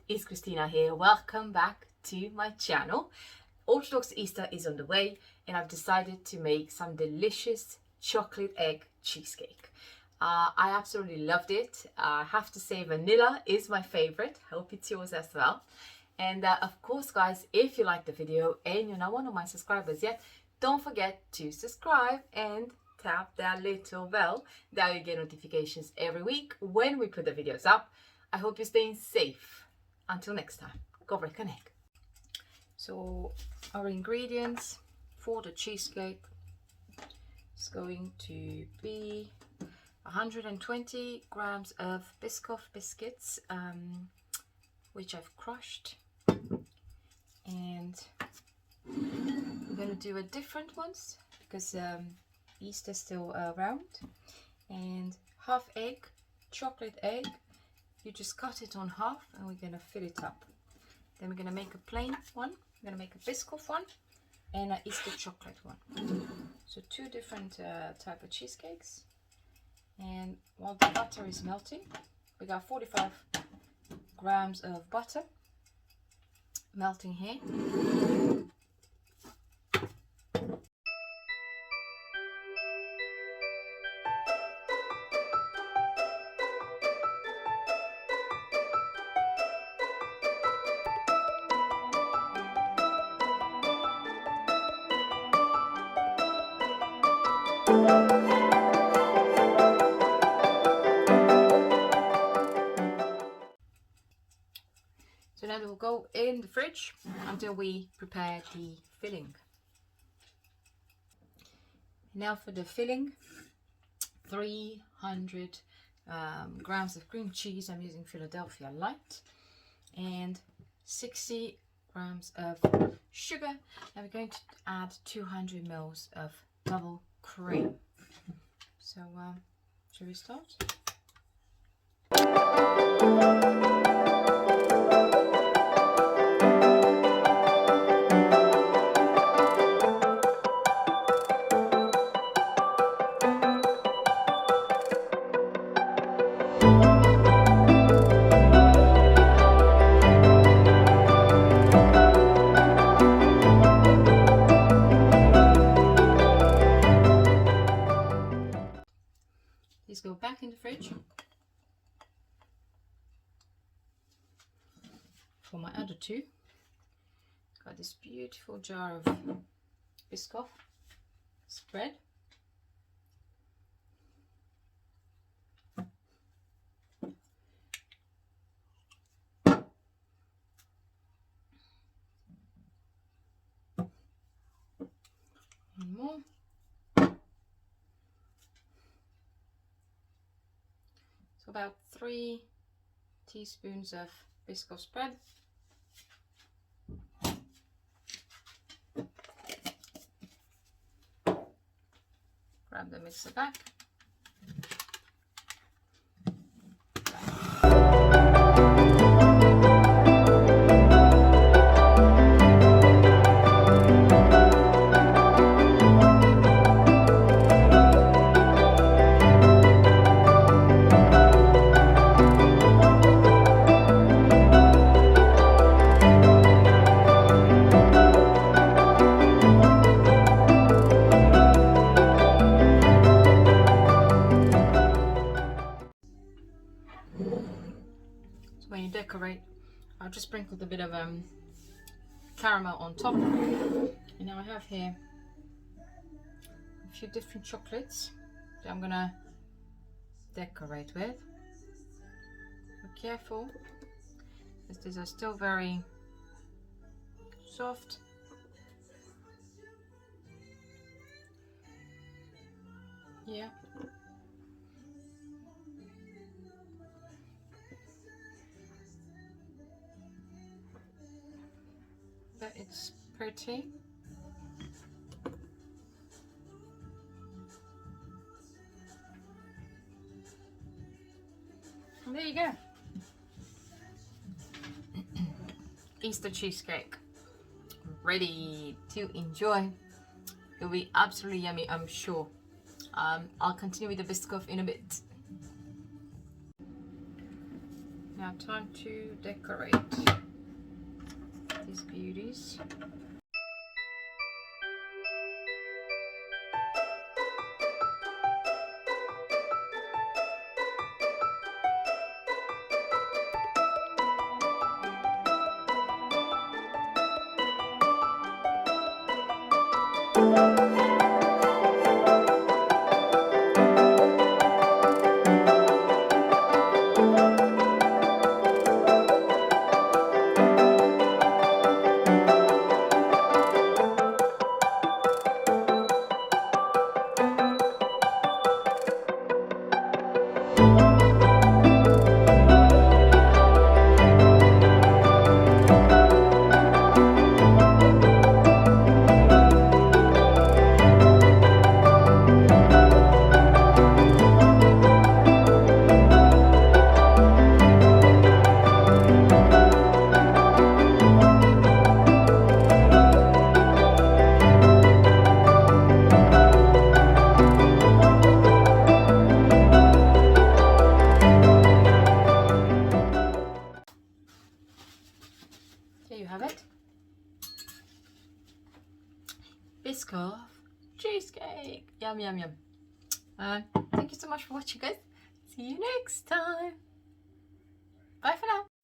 it's Christina here. Welcome back to my channel. Orthodox Easter is on the way and I've decided to make some delicious chocolate egg cheesecake. I absolutely loved it. I have to say vanilla is my favorite. Hope it's yours as well. And of course guys, if you like the video and you're not one of my subscribers yet, don't forget to subscribe and tap that little bell. That you get notifications every week when we put the videos up. I hope you're staying safe. Until next time, go break an egg. So our ingredients for the cheesecake is going to be 120 grams of Biscoff biscuits, which I've crushed, and we're going to do a different ones because Easter's still around. And half egg, chocolate egg. You just cut it on half and we're going to fill it up. Then we're going to make a plain one, we're going to make a Biscoff one and an Easter chocolate one. So two different type of cheesecakes. And while the butter is melting, we got 45 grams of butter melting here. So now it will go in the fridge until we prepare the filling. Now for the filling, 300 grams of cream cheese. I'm using Philadelphia Light, and 60 grams of sugar. And we're going to add 200 ml of double cream. So shall we start? These go back in the fridge. For my other two, got this beautiful jar of Biscoff spread. One more. So about 3 teaspoons of Biscoff spread. Grab the mixer back. When you decorate, I'll just sprinkle a bit of caramel on top. And now I have here a few different chocolates that I'm gonna decorate with. Be careful, because these are still very soft. Yeah. But it's pretty. And there you go. Easter cheesecake ready to enjoy. It'll be absolutely yummy, I'm sure. I'll continue with the Biscoff in a bit. Now time to decorate these beauties. There you have it. Biscoff cheesecake. Yum, yum, yum. Thank you so much for watching, guys. See you next time. Bye for now.